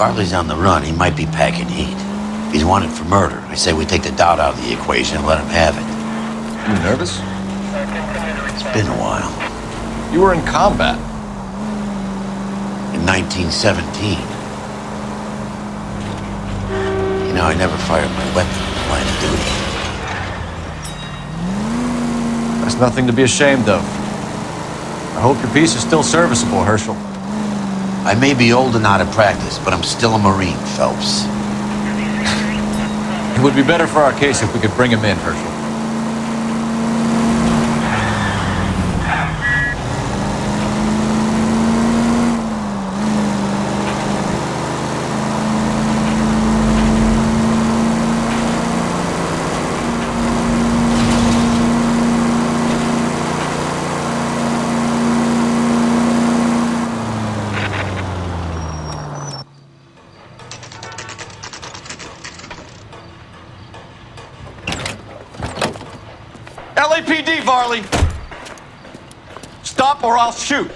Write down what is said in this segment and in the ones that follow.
Farley's on the run. He might be packing heat. If he's wanted for murder, I say we take the doubt out of the equation and let him have it. You nervous? It's been a while. You were in combat. In 1917. You know, I never fired my weapon in the line of duty. That's nothing to be ashamed of. I hope your piece is still serviceable, Herschel. I may be old and out of practice, but I'm still a Marine, Phelps. It would be better for our case if we could bring him in, Herschel. LAPD, Varley! Stop or I'll shoot!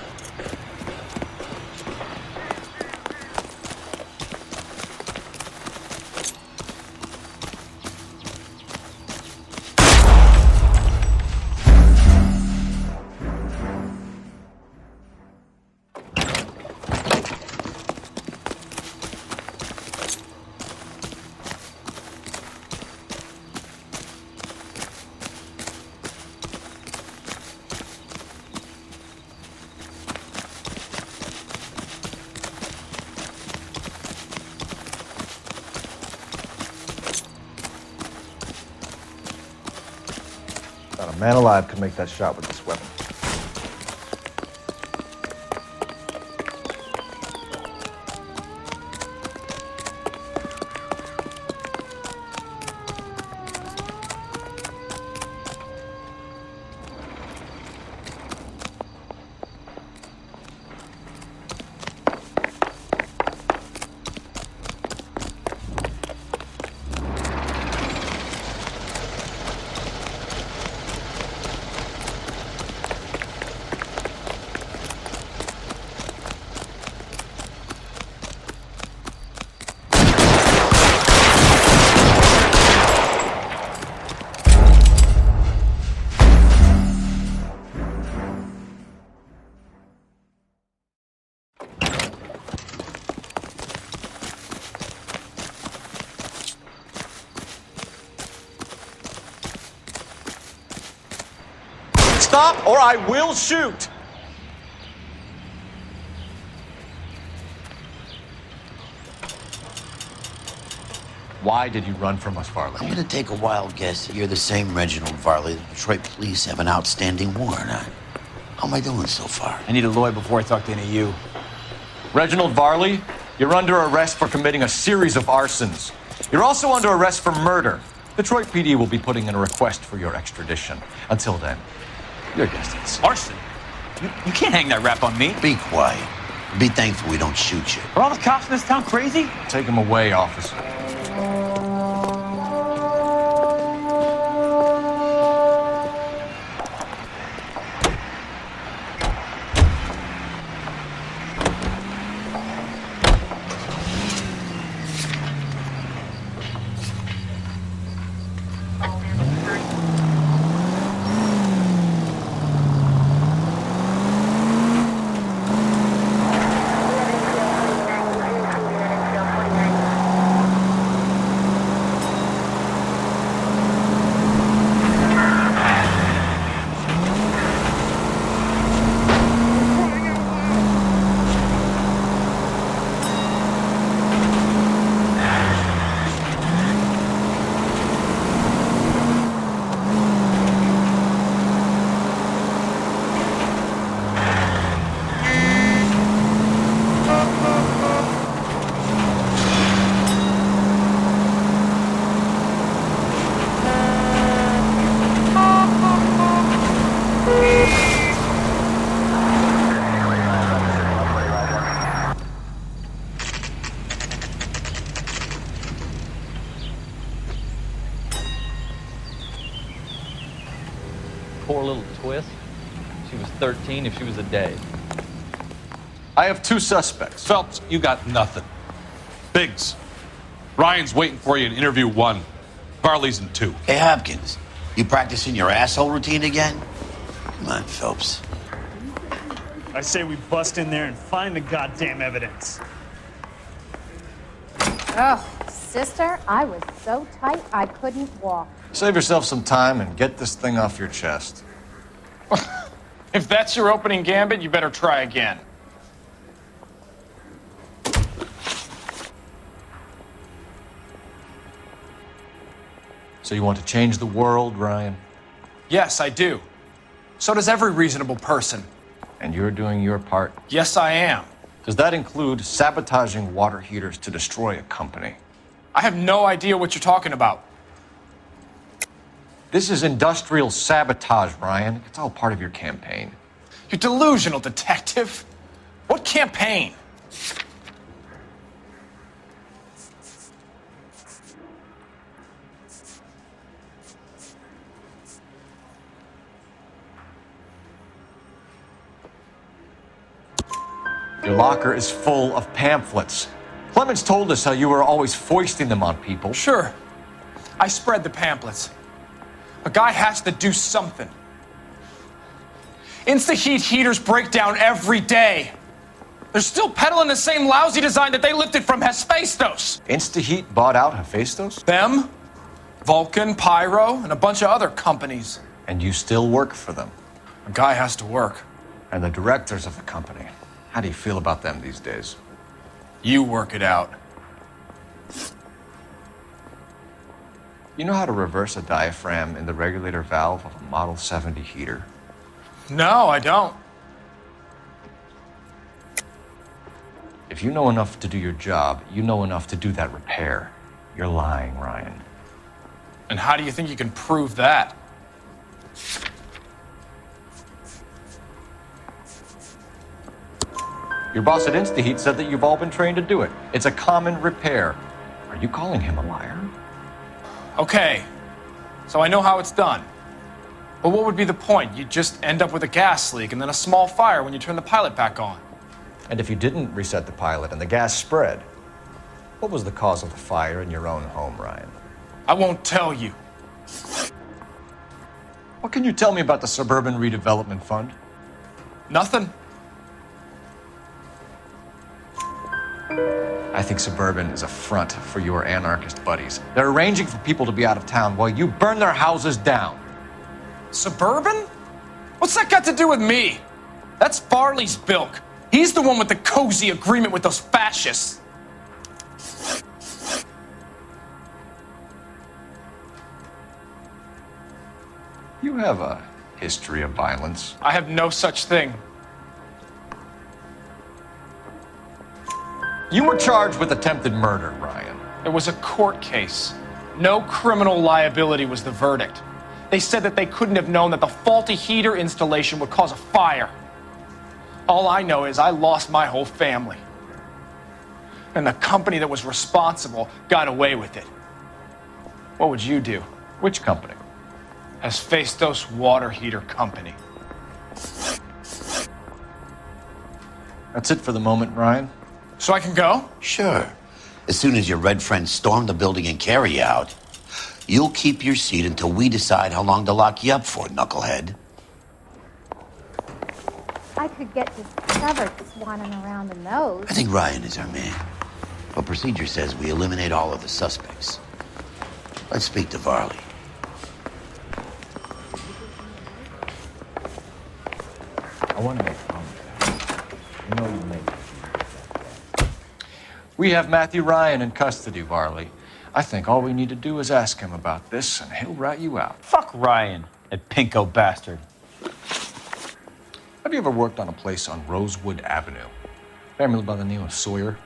Not a man alive could make that shot with this weapon. Stop or I will shoot! Why did you run from us, Varley? I'm gonna take a wild guess that you're the same Reginald Varley the Detroit police have an outstanding warrant on. How am I doing so far? I need a lawyer before I talk to any of you. Reginald Varley, you're under arrest for committing a series of arsons. You're also under arrest for murder. Detroit PD will be putting in a request for your extradition. Until then, your distance. Arson? You can't hang that rap on me. Be quiet. Be thankful we don't shoot you. Are all the cops in this town crazy? Take him away, officer. Poor little twist. She was 13 if she was a day. I have two suspects. Phelps, you got nothing. Biggs, Ryan's waiting for you in interview 1. Varley's in 2. Hey, Hopkins, you practicing your asshole routine again? Come on, Phelps. I say we bust in there and find the goddamn evidence. Oh, sister, I was so tight I couldn't walk. Save yourself some time and get this thing off your chest. If that's your opening gambit, you better try again. So you want to change the world, Ryan? Yes, I do. So does every reasonable person. And you're doing your part? Yes, I am. Does that include sabotaging water heaters to destroy a company? I have no idea what you're talking about. This is industrial sabotage, Ryan. It's all part of your campaign. You delusional detective. What campaign? Your locker is full of pamphlets. Clemens told us how you were always foisting them on people. Sure. I spread the pamphlets. A guy has to do something. Insta-heat heaters break down every day. They're still peddling the same lousy design that they lifted from Hephaestus. Instaheat bought out Hephaestus? Them, Vulcan, Pyro, and a bunch of other companies. And you still work for them. A guy has to work. And the directors of the company. How do you feel about them these days? You work it out. You know how to reverse a diaphragm in the regulator valve of a Model 70 heater? No, I don't. If you know enough to do your job, you know enough to do that repair. You're lying, Ryan. And how do you think you can prove that? Your boss at Instaheat said that you've all been trained to do it. It's a common repair. Are you calling him a liar? Okay, so I know how it's done. But what would be the point? You'd just end up with a gas leak and then a small fire when you turn the pilot back on. And if you didn't reset the pilot and the gas spread, what was the cause of the fire in your own home, Ryan? I won't tell you. What can you tell me about the Suburban Redevelopment Fund? Nothing. I think Suburban is a front for your anarchist buddies. They're arranging for people to be out of town while you burn their houses down. Suburban? What's that got to do with me? That's Farley's bilk. He's the one with the cozy agreement with those fascists. You have a history of violence. I have no such thing. You were charged with attempted murder, Ryan. It was a court case. No criminal liability was the verdict. They said that they couldn't have known that the faulty heater installation would cause a fire. All I know is I lost my whole family. And the company that was responsible got away with it. What would you do? Which company? Hephaestus Water Heater Company. That's it for the moment, Ryan. So I can go? Sure. As soon as your red friends storm the building and carry you out, you'll keep your seat until we decide how long to lock you up for, knucklehead. I could get discovered swanning around the nose. I think Ryan is our man. But procedure says we eliminate all of the suspects. Let's speak to Varley. I want to make a comment. You know you make it. We have Matthew Ryan in custody, Varley. I think all we need to do is ask him about this, and he'll rat you out. Fuck Ryan, that pinko bastard. Have you ever worked on a place on Rosewood Avenue? Family by the name of Sawyer?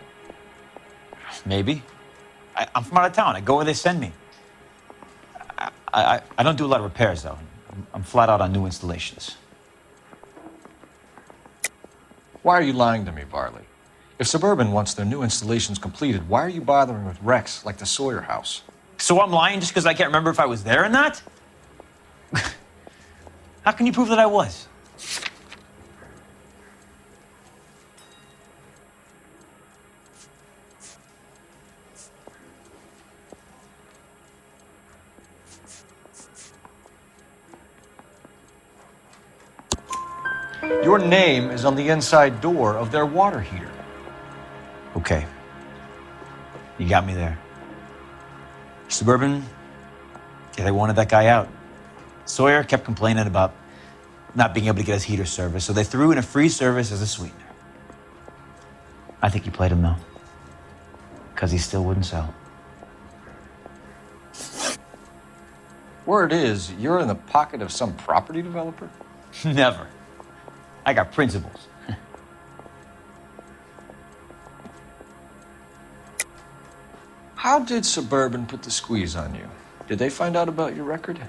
Maybe. I'm from out of town. I go where they send me. I don't do a lot of repairs, though. I'm flat out on new installations. Why are you lying to me, Varley? If Suburban wants their new installations completed, why are you bothering with wrecks like the Sawyer house? So I'm lying just because I can't remember if I was there or not? How can you prove that I was? Your name is on the inside door of their water heater. Okay. You got me there. Suburban, yeah, they wanted that guy out. Sawyer kept complaining about not being able to get his heater service, so they threw in a free service as a sweetener. I think he played him, though, because he still wouldn't sell. Word is, you're in the pocket of some property developer? Never. I got principles. How did Suburban put the squeeze on you? Did they find out about your record?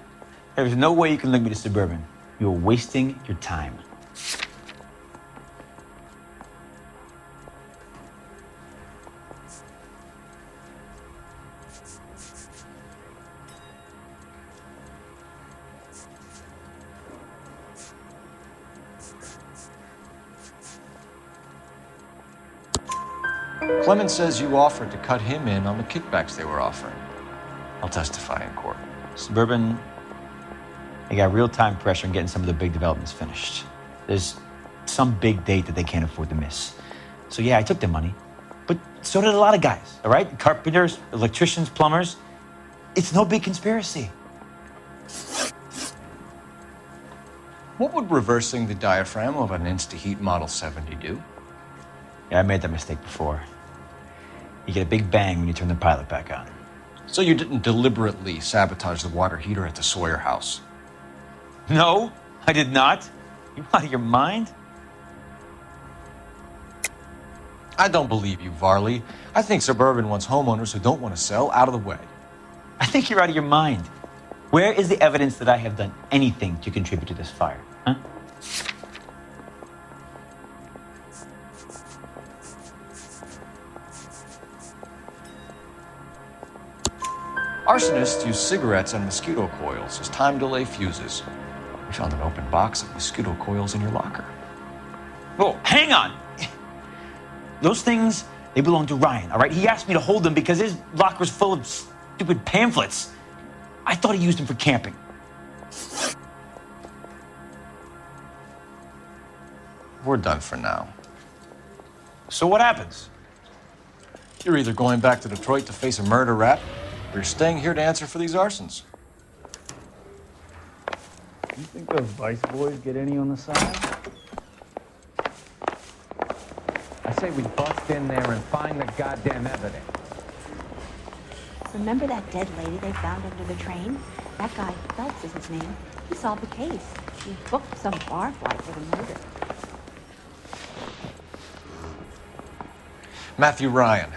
There's no way you can link me to Suburban. You're wasting your time. Clemens says you offered to cut him in on the kickbacks they were offering. I'll testify in court. Suburban, they got real-time pressure on getting some of the big developments finished. There's some big date that they can't afford to miss. So yeah, I took their money, but so did a lot of guys, all right? Carpenters, electricians, plumbers. It's no big conspiracy. What would reversing the diaphragm of an Insta-Heat Model 70 do? Yeah, I made that mistake before. You get a big bang when you turn the pilot back on. So you didn't deliberately sabotage the water heater at the Sawyer house? No, I did not. You out of your mind? I don't believe you, Varley. I think Suburban wants homeowners who don't want to sell out of the way. I think you're out of your mind. Where is the evidence that I have done anything to contribute to this fire, huh? Arsonists use cigarettes and mosquito coils as time delay fuses. We found an open box of mosquito coils in your locker. Whoa, hang on. Those things, they belong to Ryan, all right? He asked me to hold them because his locker's full of stupid pamphlets. I thought he used them for camping. We're done for now. So what happens? You're either going back to Detroit to face a murder rap, or you're staying here to answer for these arsons. You think those Vice boys get any on the side? I say we bust in there and find the goddamn evidence. Remember that dead lady they found under the train? That guy, Phelps is his name. He solved the case. He booked some bar flight for the murder. Matthew Ryan,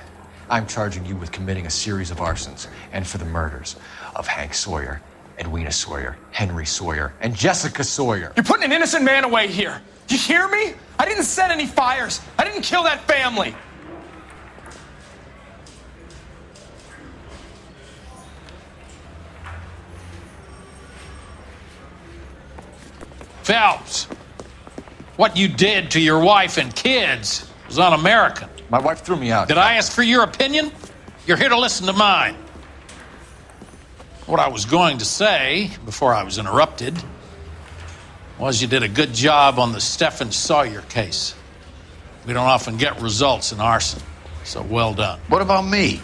I'm charging you with committing a series of arsons and for the murders of Hank Sawyer, Edwina Sawyer, Henry Sawyer, and Jessica Sawyer. You're putting an innocent man away here. You hear me? I didn't set any fires. I didn't kill that family. Phelps, what you did to your wife and kids was un-American. My wife threw me out. Did I ask for your opinion? You're here to listen to mine. What I was going to say, before I was interrupted, was you did a good job on the Stephen Sawyer case. We don't often get results in arson, so well done. What about me?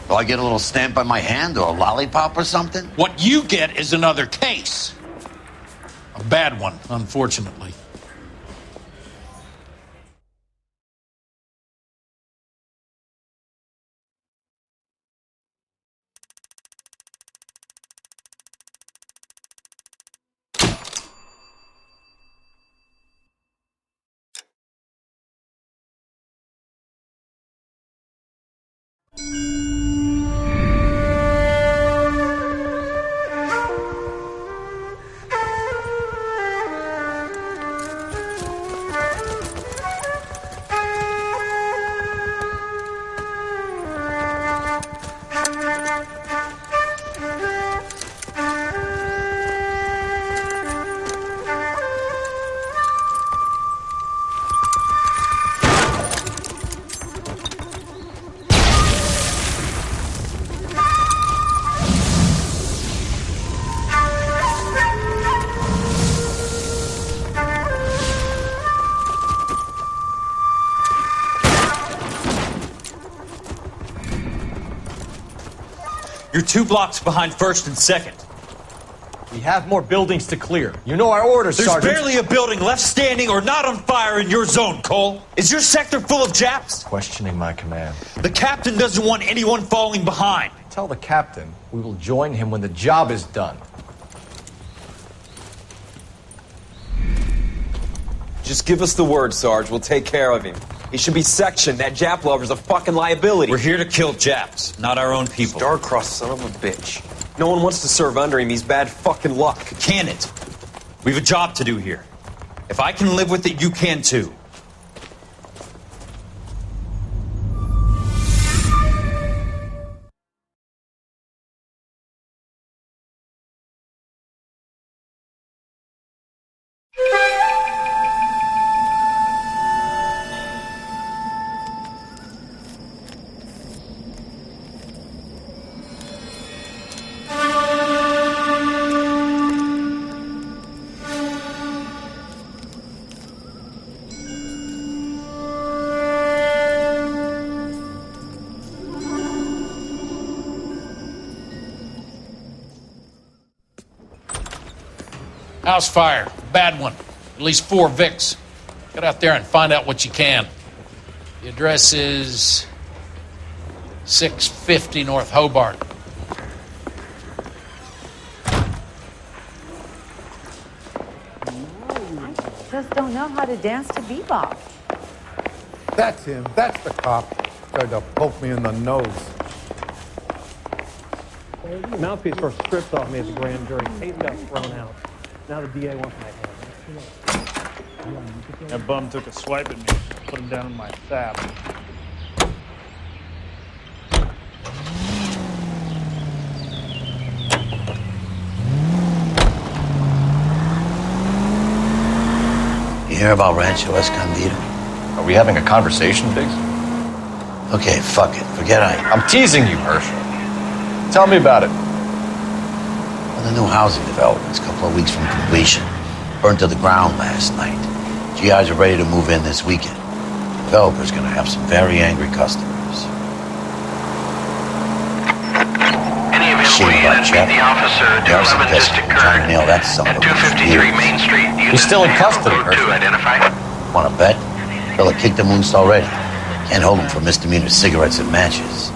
Do I get a little stamp on my hand or a lollipop or something? What you get is another case. A bad one, unfortunately. 2 blocks behind 1st and 2nd. We have more buildings to clear. You know our orders, There's Sergeant. barely a building left standing or not on fire in your zone, Cole. Is your sector full of Japs? Questioning my command. The captain doesn't want anyone falling behind. Tell the captain we will join him when the job is done. Just give us the word, Sarge. We'll take care of him. He should be sectioned. That Jap lover's a fucking liability. We're here to kill Japs, not our own people. Star-crossed son of a bitch. No one wants to serve under him. He's bad fucking luck. Can it? We have a job to do here. If I can live with it, you can too. House fire. Bad one. At least 4 Vicks. Get out there and find out what you can. The address is 650 North Hobart. I just don't know how to dance to bebop. That's him. That's the cop. Tried to poke me in the nose. The mouthpiece first stripped off me at the grand jury. Case got thrown out. Now the DA wants my head. That bum took a swipe at me. Put him down in my sap. You hear about Rancho Escondido? Are we having a conversation, Biggs? Okay, fuck it. Forget I'm teasing you, Herschel. Tell me about it. The new housing development's a couple of weeks from completion. Burned to the ground last night. GIs are ready to move in this weekend. Developer's gonna have some very angry customers. Any available units meet the officer. 211 just occurred Nail that son at of a 253 Main Street. He's still in custody, Code 2 identified. Wanna bet? Fella kicked him loose already. Can't hold him for misdemeanor cigarettes and matches.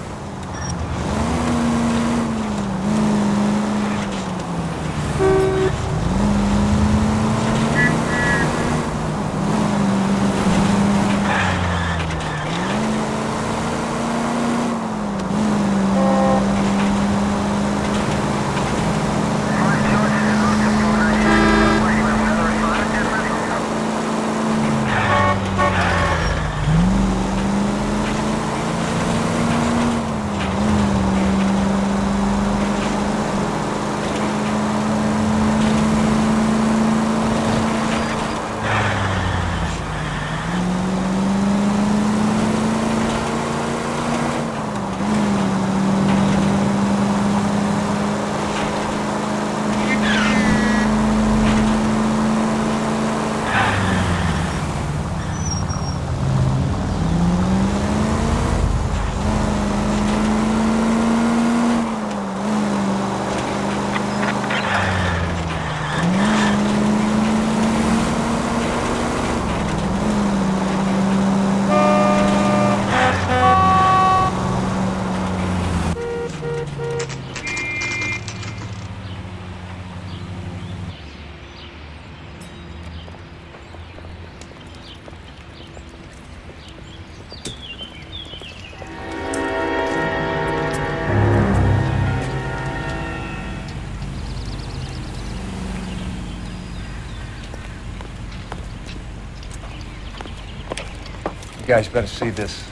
You guys better see this.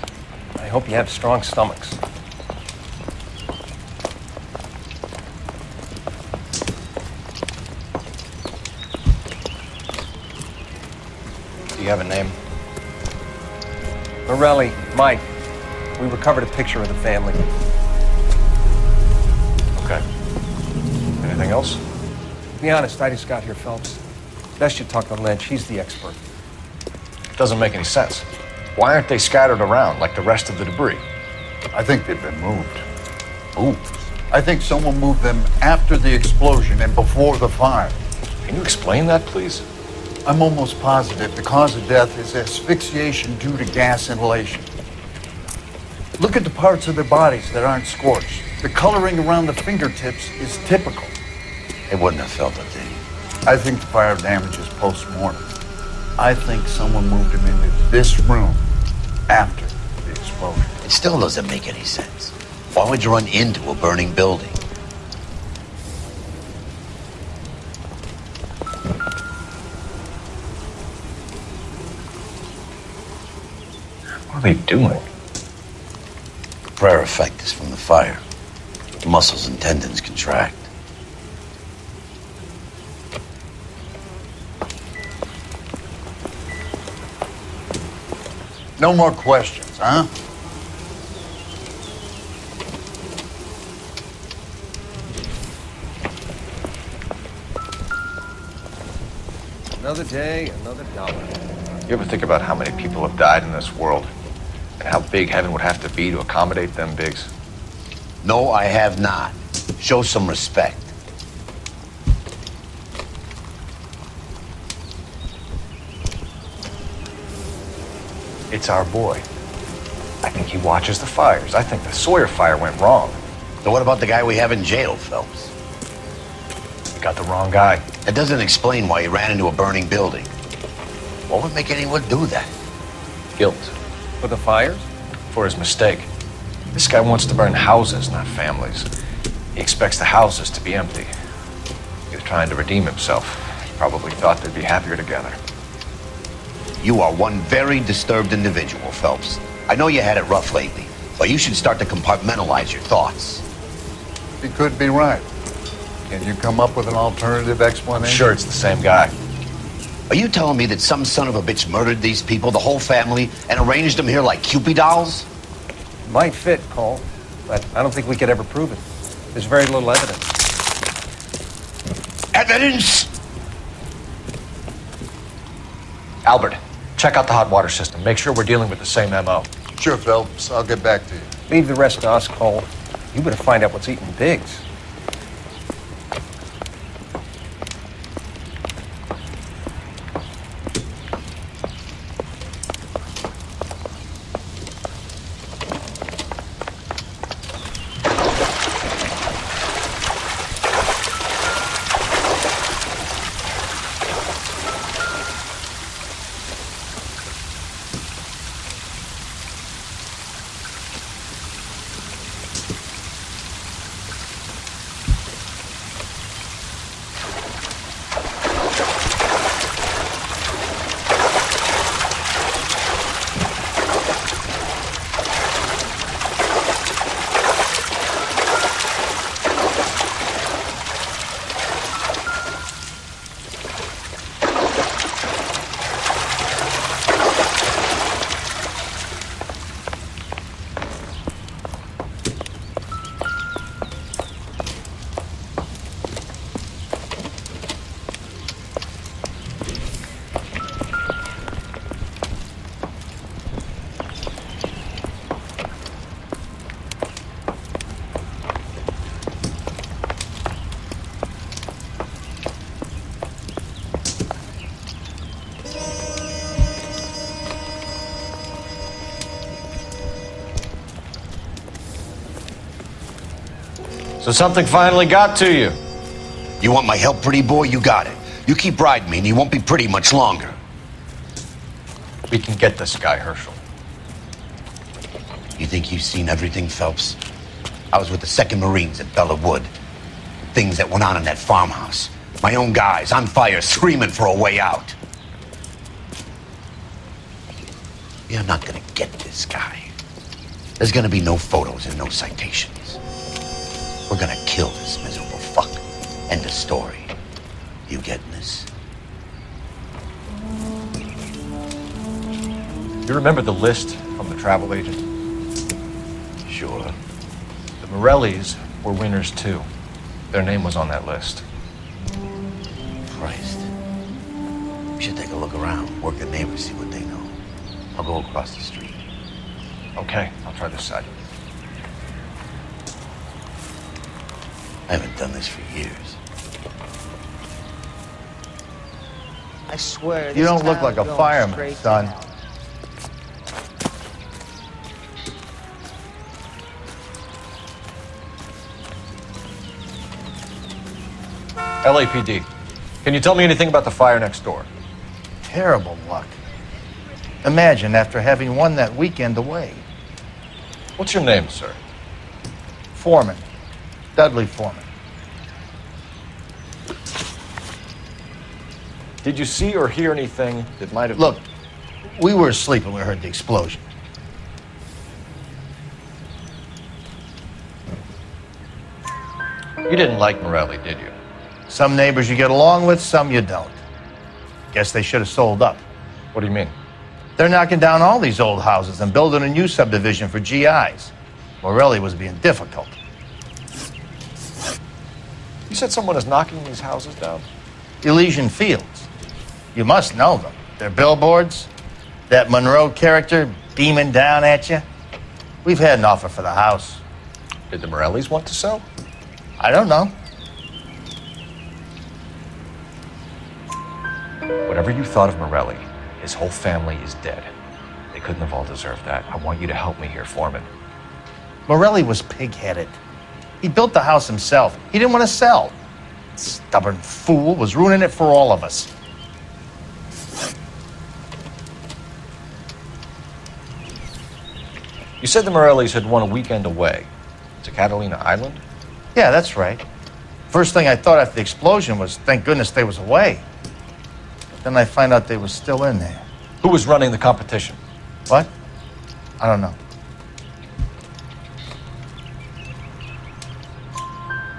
I hope you have strong stomachs. Do you have a name? Morelli, Mike. We recovered a picture of the family. Okay. Anything else? Be honest, I just got here, Phelps. Best you talk to Lynch. He's the expert. Doesn't make any sense. Why aren't they scattered around like the rest of the debris? I think they've been moved. Moved? I think someone moved them after the explosion and before the fire. Can you explain that, please? I'm almost positive the cause of death is asphyxiation due to gas inhalation. Look at the parts of their bodies that aren't scorched. The coloring around the fingertips is typical. They wouldn't have felt a thing. I think the fire damage is post-mortem. I think someone moved him into this room after the explosion. It still doesn't make any sense. Why would you run into a burning building? What are they doing? The prayer effect is from the fire. The muscles and tendons contract. No more questions, huh? Another day, another dollar. You ever think about how many people have died in this world? And how big heaven would have to be to accommodate them bigs? No, I have not. Show some respect. It's our boy. I think he watches the fires. I think the Sawyer fire went wrong. So what about the guy we have in jail, Phelps? You got the wrong guy. That doesn't explain why he ran into a burning building. What would make anyone do that? Guilt. For the fires? For his mistake. This guy wants to burn houses, not families. He expects the houses to be empty. He was trying to redeem himself. He probably thought they'd be happier together. You are one very disturbed individual, Phelps. I know you had it rough lately, but you should start to compartmentalize your thoughts. He could be right. Can you come up with an alternative explanation? I'm sure it's the same guy. Are you telling me that some son of a bitch murdered these people, the whole family, and arranged them here like Cupid dolls? Might fit, Cole, but I don't think we could ever prove it. There's very little evidence. Evidence? Albert, check out the hot water system. Make sure we're dealing with the same MO. Sure, Phelps. I'll get back to you. Leave the rest to us, Cole. You better find out what's eating Biggs. So something finally got to you. You want my help, pretty boy? You got it. You keep riding me and you won't be pretty much longer. We can get this guy, Herschel. You think you've seen everything, Phelps? I was with the 2nd Marines at Bella Wood. Things that went on in that farmhouse. My own guys on fire, screaming for a way out. You're not gonna get this guy. There's gonna be no photos and no citations. We're gonna kill this miserable fuck. End of story. You getting this? You remember the list from the travel agent? Sure. The Morellis were winners too. Their name was on that list. Christ. We should take a look around, work the neighbors, see what they know. I'll go across the street. Okay, I'll try this side. I haven't done this for years. I swear. You don't look like a fireman, son. LAPD. Can you tell me anything about the fire next door? Terrible luck. Imagine after having won that weekend away. What's your name, sir? Foreman. Dudley Foreman. Did you see or hear anything that might have... Look, we were asleep when we heard the explosion. You didn't like Morelli, did you? Some neighbors you get along with, some you don't. Guess they should have sold up. What do you mean? They're knocking down all these old houses and building a new subdivision for GIs. Morelli was being difficult. You said someone is knocking these houses down? Elysian Fields. You must know them. They're billboards. That Monroe character beaming down at you. We've had an offer for the house. Did the Morellis want to sell? I don't know. Whatever you thought of Morelli, his whole family is dead. They couldn't have all deserved that. I want you to help me here, Foreman. Morelli was pig-headed. He built the house himself. He didn't want to sell. Stubborn fool was ruining it for all of us. You said the Morellis had won a weekend away to Catalina Island? Yeah, that's right. First thing I thought after the explosion was, thank goodness they was away. But then I find out they was still in there. Who was running the competition? What? I don't know.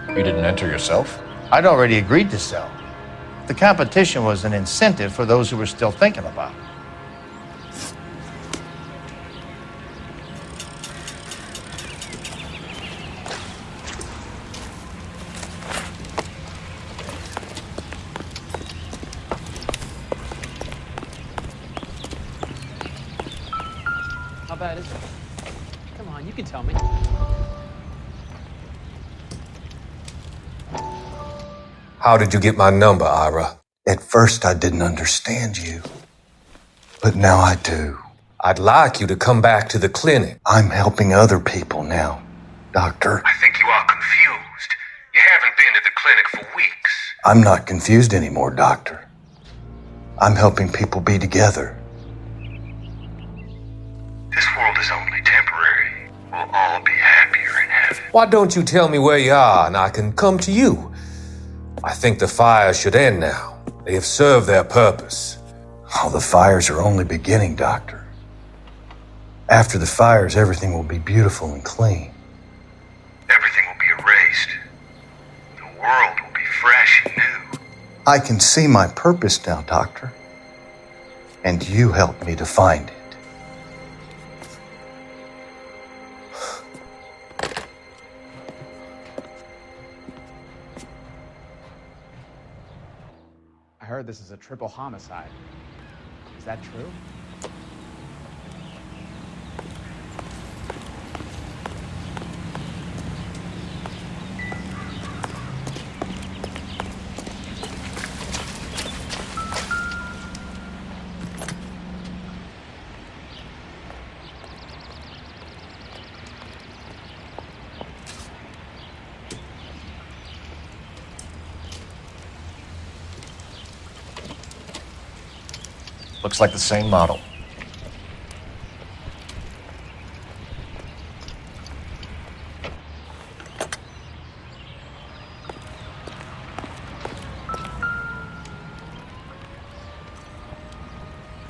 You didn't enter yourself? I'd already agreed to sell. The competition was an incentive for those who were still thinking about it. How bad is it? Come on, you can tell me. How did you get my number, Ira? At first, I didn't understand you. But now I do. I'd like you to come back to the clinic. I'm helping other people now, Doctor. I think you are confused. You haven't been to the clinic for weeks. I'm not confused anymore, Doctor. I'm helping people be together. This world is only temporary. We'll all be happier in heaven. Why don't you tell me where you are and I can come to you? I think the fire should end now. They have served their purpose. Oh, the fires are only beginning, Doctor. After the fires, everything will be beautiful and clean. Everything will be erased. The world will be fresh and new. I can see my purpose now, Doctor. And you helped me to find it. I heard this is a triple homicide. Is that true? Looks like the same model.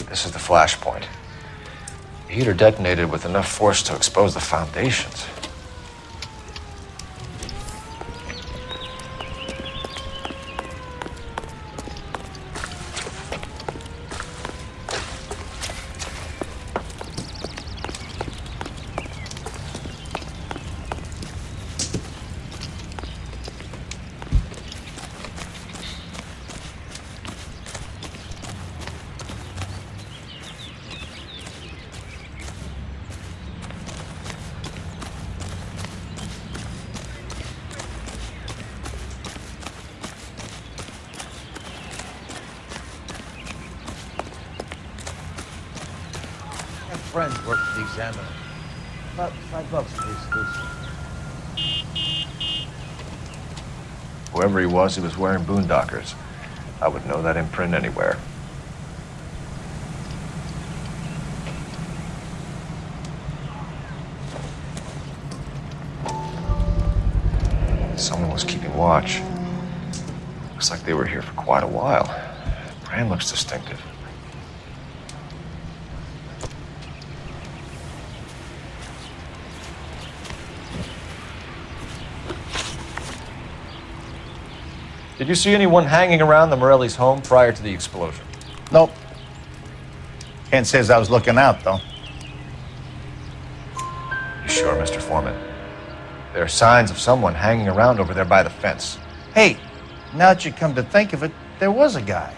This is the flash point. The heater detonated with enough force to expose the foundations. friends work for the Examiner. About $5 for the exclusive. Whoever he was wearing boondockers. I would know that imprint anywhere. Someone was keeping watch. Looks like they were here for quite a while. Brand looks distinctive. Did you see anyone hanging around the Morelli's home prior to the explosion? Nope. Can't say as I was looking out, though. You sure, Mr. Foreman? There are signs of someone hanging around over there by the fence. Hey, now that you come to think of it, there was a guy.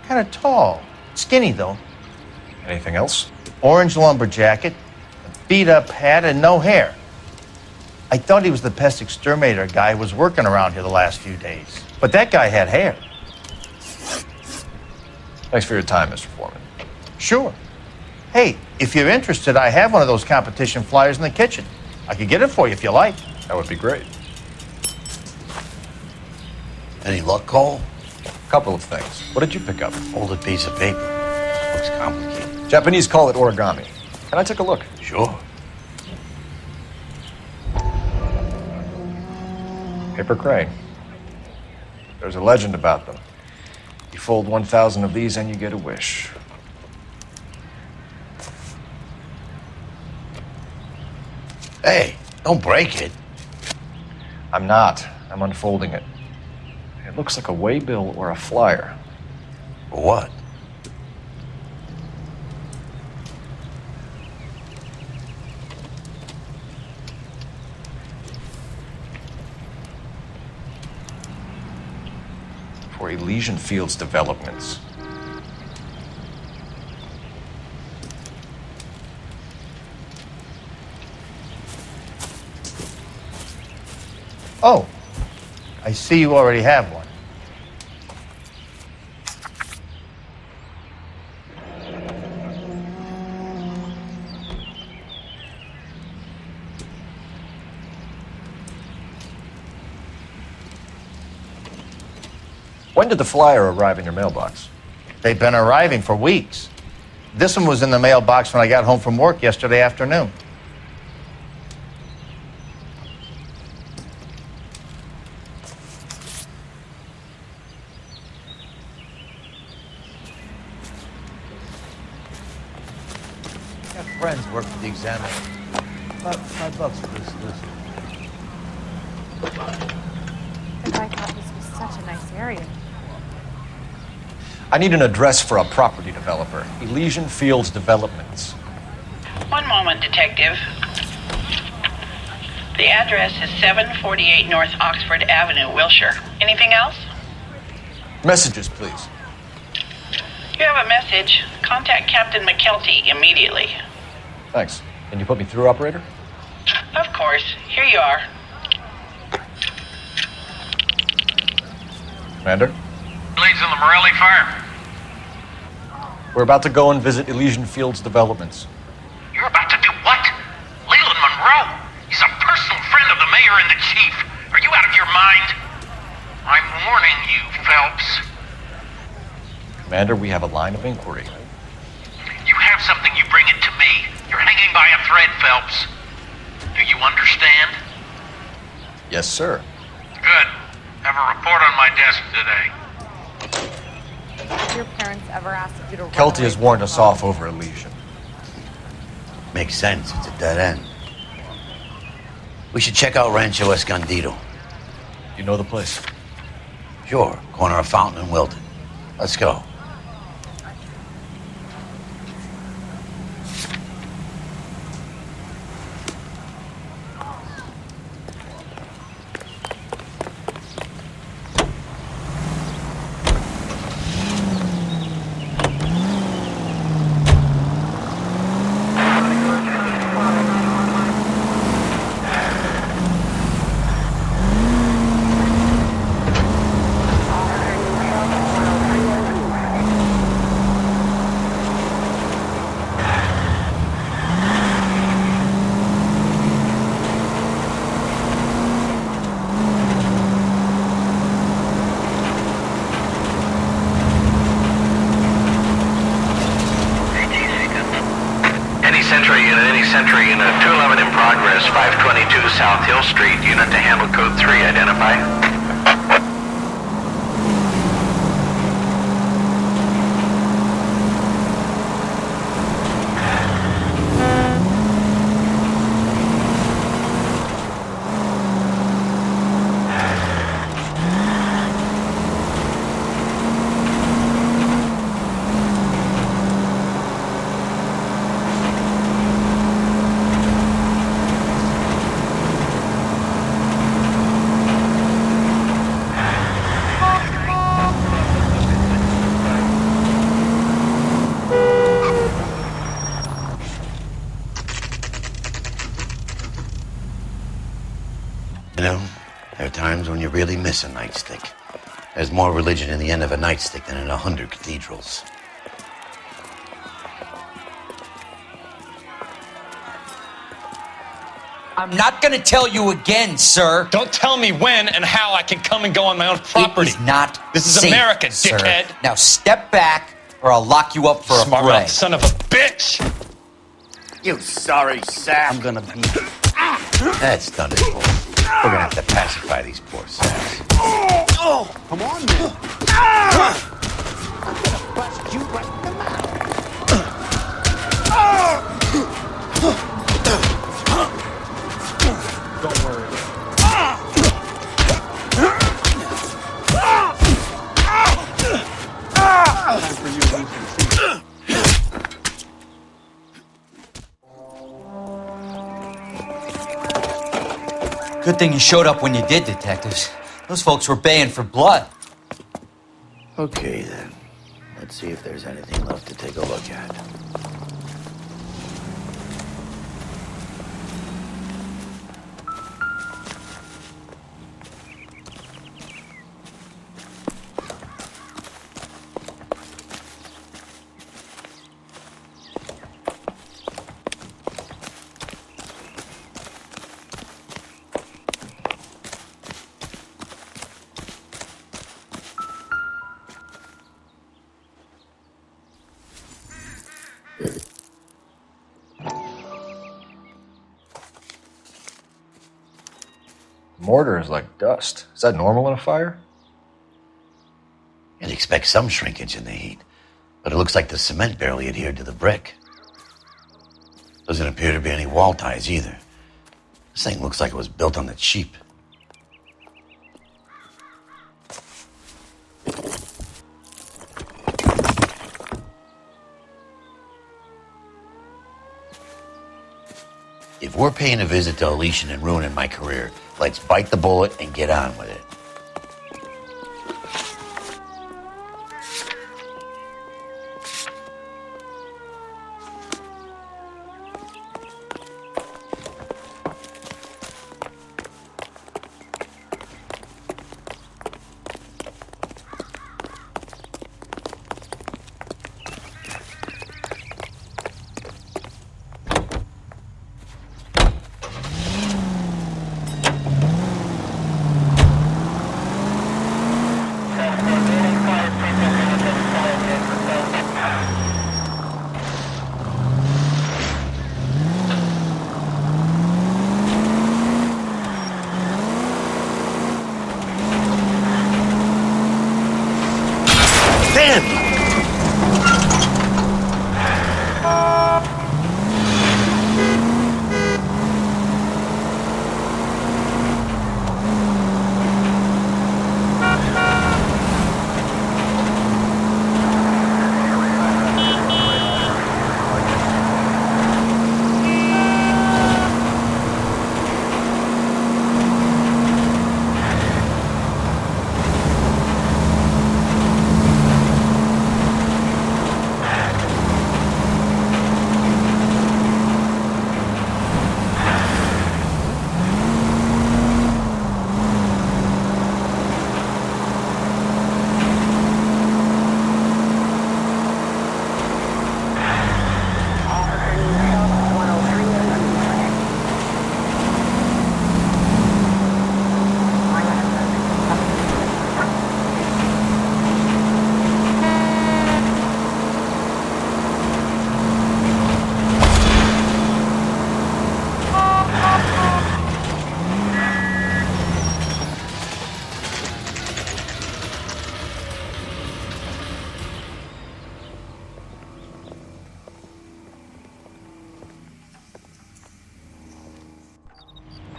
Kind of tall. Skinny, though. Anything else? Orange lumber jacket, a beat-up hat, and no hair. I thought he was the pest exterminator guy who was working around here the last few days. But that guy had hair. Thanks for your time, Mr. Foreman. Sure. Hey, if you're interested, I have one of those competition flyers in the kitchen. I could get it for you if you like. That would be great. Any luck, Cole? Couple of things. What did you pick up? Folded piece of paper. Looks complicated. Japanese call it origami. Can I take a look? Sure. Paper crane. There's a legend about them. You fold 1,000 of these and you get a wish. Hey, don't break it. I'm not. I'm unfolding it. It looks like a waybill or a flyer. For what? For Elysian Fields developments. Oh, I see you already have one. When did the flyer arrive in your mailbox? They've been arriving for weeks. This one was in the mailbox when I got home from work yesterday afternoon. Got friends work for the Examiner. About $5 for the exclusive. The guy thought this was such a nice area. I need an address for a property developer. Elysian Fields Developments. One moment, Detective. The address is 748 North Oxford Avenue, Wilshire. Anything else? Messages, please. You have a message. Contact Captain McKelty immediately. Thanks. Can you put me through, operator? Of course. Here you are. Commander? Leads in the Morelli fire. We're about to go and visit Elysian Fields Developments. You're about to do what? Leland Monroe? He's a personal friend of the mayor and the chief. Are you out of your mind? I'm warning you, Phelps. Commander, we have a line of inquiry. You have something, you bring it to me. You're hanging by a thread, Phelps. Do you understand? Yes, sir. Good. Have a report on my desk today. Have your parents ever asked you to run Kelty away has from warned home? us off over Elysian. Makes sense. It's a dead end. We should check out Rancho Escondido. You know the place? Sure. Corner of Fountain and Wilton. Let's go. Sentry Unit 211 in progress, 522 South Hill Street. Unit to handle code 3, identify. You know, there are times when you really miss a nightstick. There's more religion in the end of a nightstick than in 100 cathedrals. I'm not gonna tell you again, sir. Don't tell me when and how I can come and go on my own property. It is not This is safe, America, sir. dickhead. Now step back, or I'll lock you up for a Smart fray. mouth son of a bitch! You sorry sap. I'm gonna beat you. That's done it, boy. We're gonna have to pacify these poor saps. Oh, come on, man. I'm gonna bust you right in the mouth. Don't worry. Time for you to lose some teeth. Good thing you showed up when you did, detectives. Those folks were baying for blood. Okay, then. Let's see if there's anything left to take a look at. Mortar is like dust. Is that normal in a fire? You'd expect some shrinkage in the heat, but it looks like the cement barely adhered to the brick. Doesn't appear to be any wall ties either. This thing looks like it was built on the cheap. If we're paying a visit to Elysian and ruining my career, let's bite the bullet and get on with it.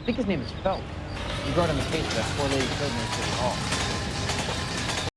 think his name is Phelps. He brought in the case of that poor lady killed near City Hall.